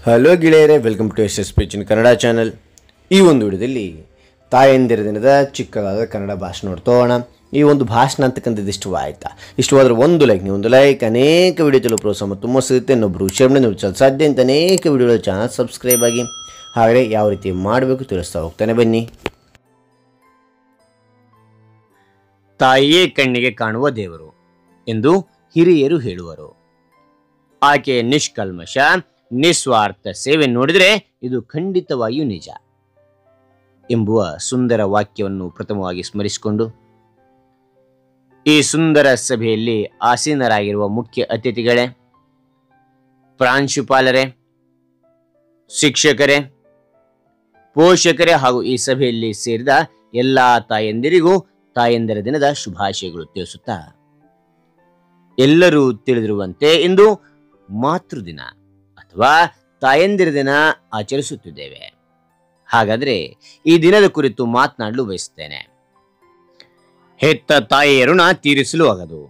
Hello ಗೆಳೆಯರೇ, welcome to S S P Kannada channel. ಈ ಒಂದು ವಿಡಿಯೋದಲ್ಲಿ ತಾಯಂದಿರ ದಿನದ ಚಿಕ್ಕದಾದ ಕನ್ನಡ ಭಾಷಣ ನೋಡ್ತೋಣ. ಈ ಒಂದು ಭಾಷಣ ಅಂತಕ್ಕಂಥದ್ದು ಇಷ್ಟವಾಯ್ತಾ? ಇಷ್ಟವಾದರೆ ಒಂದು ಲೈಕ್ ಅನೇಕ ವಿಡಿಯೋ ಪ್ರೋತ್ಸಾಹ ಮತ್ತು ತುಂಬ ಸಿಗುತ್ತೆ. ಇನ್ನೊಬ್ಬರು ಶೇರ್ ಮಾಡಿ ನೋಡಿ ಸಾಧ್ಯ ಅಂತ ಅನೇಕ ವಿಡಿಯೋಗಳ ಚಾನಲ್ ಸಬ್ಸ್ಕ್ರೈಬ್ ಆಗಿ. ಹಾಗೆ ಯಾವ ರೀತಿ ಮಾಡಬೇಕು ತಿಳಿಸ್ತಾ ಹೋಗ್ತಾನೆ ಬನ್ನಿ. ತಾಯಿಯೇ ಕಣ್ಣಿಗೆ ಕಾಣುವ ದೇವರು ಎಂದು ಹಿರಿಯರು ಹೇಳುವರು. ಆಕೆಯ ನಿಷ್ಕಲ್ಮಶ ನಿಸ್ವಾರ್ಥ ಸೇವೆ ನೋಡಿದರೆ ಇದು ಖಂಡಿತವಾಗಿಯೂ ನಿಜ ಎಂಬುವ ಸುಂದರ ವಾಕ್ಯವನ್ನು ಪ್ರಥಮವಾಗಿ ಸ್ಮರಿಸಿಕೊಂಡು, ಈ ಸುಂದರ ಸಭೆಯಲ್ಲಿ ಆಸೀನರಾಗಿರುವ ಮುಖ್ಯ ಅತಿಥಿಗಳೇ, ಪ್ರಾಂಶುಪಾಲರೇ, ಶಿಕ್ಷಕರೇ, ಪೋಷಕರೇ ಹಾಗೂ ಈ ಸಭೆಯಲ್ಲಿ ಸೇರಿದ ಎಲ್ಲ ತಾಯಂದಿರಿಗೂ ತಾಯಂದಿರ ದಿನದ ಶುಭಾಶಯಗಳು ತಿಳಿಸುತ್ತಾ, ಎಲ್ಲರೂ ತಿಳಿದಿರುವಂತೆ ಇಂದು ಮಾತೃದಿನ ಅಥವಾ ತಾಯಂದಿರ ದಿನ ಆಚರಿಸುತ್ತಿದ್ದೇವೆ. ಹಾಗಾದರೆ ಈ ದಿನದ ಕುರಿತು ಮಾತನಾಡಲು ಬಯಸುತ್ತೇನೆ. ಹೆತ್ತ ತಾಯಿಯ ಋಣ ತೀರಿಸಲು ಆಗದು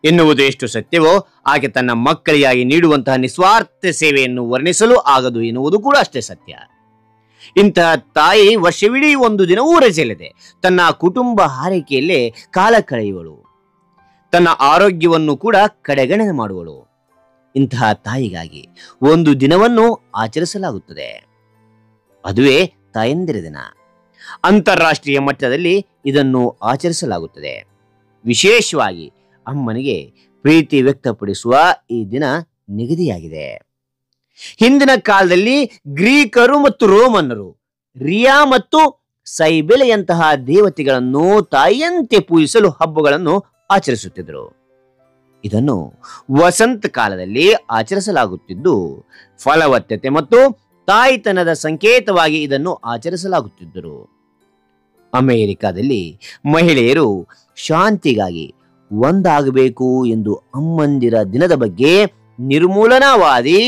ಎನ್ನುವುದು ಎಷ್ಟು ಸತ್ಯವೋ, ಆಕೆ ತನ್ನ ಮಕ್ಕಳಿಗಾಗಿ ನೀಡುವಂತಹ ನಿಸ್ವಾರ್ಥ ಸೇವೆಯನ್ನು ವರ್ಣಿಸಲು ಆಗದು ಎನ್ನುವುದು ಕೂಡ ಅಷ್ಟೇ ಸತ್ಯ. ಇಂತಹ ತಾಯಿ ವರ್ಷವಿಡೀ ಒಂದು ದಿನವೂ ರಜೆಯಿಲ್ಲದೆ ತನ್ನ ಕುಟುಂಬ ಹಾರೈಕೆಯಲ್ಲೇ ಕಾಲ ಕಳೆಯುವಳು, ತನ್ನ ಆರೋಗ್ಯವನ್ನು ಕೂಡ ಕಡೆಗಣನೆ ಮಾಡುವಳು. ಇಂತಹ ತಾಯಿಗಾಗಿ ಒಂದು ದಿನವನ್ನು ಆಚರಿಸಲಾಗುತ್ತದೆ. ಅದುವೇ ತಾಯಂದಿರ ದಿನ. ಅಂತಾರಾಷ್ಟ್ರೀಯ ಮಟ್ಟದಲ್ಲಿ ಇದನ್ನು ಆಚರಿಸಲಾಗುತ್ತದೆ. ವಿಶೇಷವಾಗಿ ಅಮ್ಮನಿಗೆ ಪ್ರೀತಿ ವ್ಯಕ್ತಪಡಿಸುವ ಈ ದಿನ ನಿಗದಿಯಾಗಿದೆ. ಹಿಂದಿನ ಕಾಲದಲ್ಲಿ ಗ್ರೀಕರು ಮತ್ತು ರೋಮನ್ನರು ರಿಯಾ ಮತ್ತು ಸೈಬೆಲೆಯಂತಹ ದೇವತೆಗಳನ್ನು ತಾಯಿಯಂತೆ ಪೂಜಿಸಲು ಹಬ್ಬಗಳನ್ನು ಆಚರಿಸುತ್ತಿದ್ದರು. ಇದನ್ನು ವಸಂತ ಕಾಲದಲ್ಲಿ ಆಚರಿಸಲಾಗುತ್ತಿದ್ದು, ಫಲವತ್ತತೆ ಮತ್ತು ತಾಯ್ತನದ ಸಂಕೇತವಾಗಿ ಇದನ್ನು ಆಚರಿಸಲಾಗುತ್ತಿದ್ದರು. ಅಮೆರಿಕದಲ್ಲಿ ಮಹಿಳೆಯರು ಶಾಂತಿಗಾಗಿ ಒಂದಾಗಬೇಕು ಎಂದು ಅಮ್ಮಂದಿರ ದಿನದ ಬಗ್ಗೆ ನಿರ್ಮೂಲನಾವಾದಿ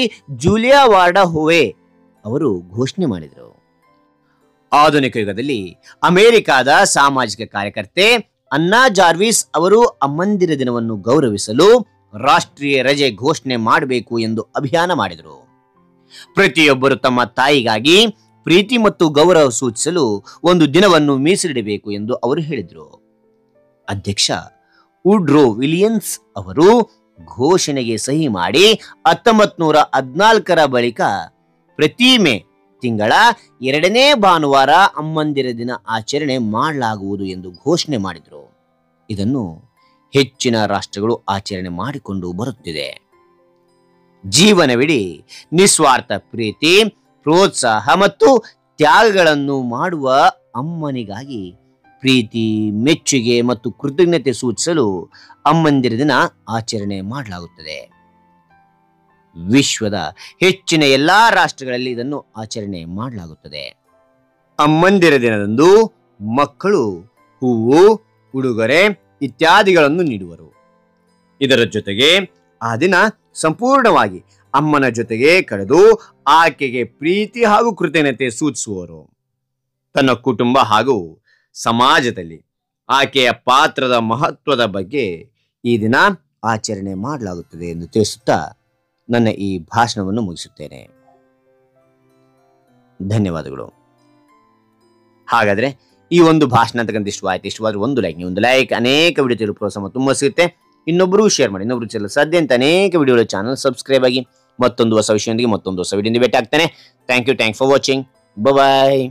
ಜೂಲಿಯಾ ವಾರ್ಡಹೋವೆ ಅವರು ಘೋಷಣೆ ಮಾಡಿದರು. ಆಧುನಿಕ ಯುಗದಲ್ಲಿ ಅಮೆರಿಕದ ಸಾಮಾಜಿಕ ಕಾರ್ಯಕರ್ತೆ ಅನ್ನಾ ಜಾರ್ವಿಸ್ ಅವರು ಅಮ್ಮಂದಿರ ದಿನವನ್ನು ಗೌರವಿಸಲು ರಾಷ್ಟ್ರೀಯ ರಜೆ ಘೋಷಣೆ ಮಾಡಬೇಕು ಎಂದು ಅಭಿಯಾನ ಮಾಡಿದರು. ಪ್ರತಿಯೊಬ್ಬರು ತಮ್ಮ ತಾಯಿಗಾಗಿ ಪ್ರೀತಿ ಮತ್ತು ಗೌರವ ಸೂಚಿಸಲು ಒಂದು ದಿನವನ್ನು ಮೀಸಲಿಡಬೇಕು ಎಂದು ಅವರು ಹೇಳಿದರು. ಅಧ್ಯಕ್ಷ ವುಡ್ರೋ ವಿಲಿಯಮ್ಸ್ ಅವರು ಘೋಷಣೆಗೆ ಸಹಿ ಮಾಡಿ 1914 ಬಳಿಕ ಪ್ರತಿ ಮೇ ತಿಂಗಳ 2ನೇ ಭಾನುವಾರ ಅಮ್ಮಂದಿರ ದಿನ ಆಚರಣೆ ಮಾಡಲಾಗುವುದು ಎಂದು ಘೋಷಣೆ ಮಾಡಿದರು. ಇದನ್ನು ಹೆಚ್ಚಿನ ರಾಷ್ಟ್ರಗಳು ಆಚರಣೆ ಮಾಡಿಕೊಂಡು ಬರುತ್ತಿದೆ. ಜೀವನವಿಡೀ ನಿಸ್ವಾರ್ಥ ಪ್ರೀತಿ, ಪ್ರೋತ್ಸಾಹ ಮತ್ತು ತ್ಯಾಗಗಳನ್ನು ಮಾಡುವ ಅಮ್ಮನಿಗಾಗಿ ಪ್ರೀತಿ, ಮೆಚ್ಚುಗೆ ಮತ್ತು ಕೃತಜ್ಞತೆ ಸೂಚಿಸಲು ಅಮ್ಮಂದಿರ ದಿನ ಆಚರಣೆ ಮಾಡಲಾಗುತ್ತದೆ. ವಿಶ್ವದ ಹೆಚ್ಚಿನ ಎಲ್ಲಾ ರಾಷ್ಟ್ರಗಳಲ್ಲಿ ಇದನ್ನು ಆಚರಣೆ ಮಾಡಲಾಗುತ್ತದೆ. ಅಮ್ಮಂದಿರ ದಿನದಂದು ಮಕ್ಕಳು ಹೂವು, ಉಡುಗೊರೆ ಇತ್ಯಾದಿಗಳನ್ನು ನೀಡುವರು. ಇದರ ಜೊತೆಗೆ ಆ ದಿನ ಸಂಪೂರ್ಣವಾಗಿ ಅಮ್ಮನ ಜೊತೆಗೆ ಕಳೆದು ಆಕೆಗೆ ಪ್ರೀತಿ ಹಾಗೂ ಕೃತಜ್ಞತೆ ಸೂಚಿಸುವರು. ತನ್ನ ಕುಟುಂಬ ಹಾಗೂ ಸಮಾಜದಲ್ಲಿ ಆಕೆಯ ಪಾತ್ರದ ಮಹತ್ವದ ಬಗ್ಗೆ ಈ ದಿನ ಆಚರಣೆ ಮಾಡಲಾಗುತ್ತದೆ ಎಂದು ತಿಳಿಸುತ್ತಾ ನನ್ನ ಈ ಭಾಷಣವನ್ನು ಮುಗಿಸುತ್ತೇನೆ. ಧನ್ಯವಾದಗಳು. ಹಾಗಾದ್ರೆ ಈ ಒಂದು ಭಾಷಣ ಅಂತಕ್ಕಂಥ ಇಷ್ಟವಾದ್ರೆ ಒಂದು ಲೈಕ್ ಅನೇಕ ವಿಡಿಯೋ ಪ್ರೋತ್ಸಾಹ ತುಂಬ ಸಿಗುತ್ತೆ. ಇನ್ನೊಬ್ಬರು ಶೇರ್ ಮಾಡಿ, ಇನ್ನೊಬ್ರು ಚಾನಲ್ ಸಾಧ್ಯ ಅಂತ ಅನೇಕ ವಿಡಿಯೋಗಳ ಚಾನಲ್ ಸಬ್ಸ್ಕ್ರೈಬ್ ಆಗಿ. ಮತ್ತೊಂದು ಹೊಸ ವಿಷಯದೊಂದಿಗೆ ಮತ್ತೊಂದು ಹೊಸ ವಿಡಿಯೋದಿಂದ ಭೇಟಿ ಆಗ್ತಾನೆ. Thank you for watching. Bye.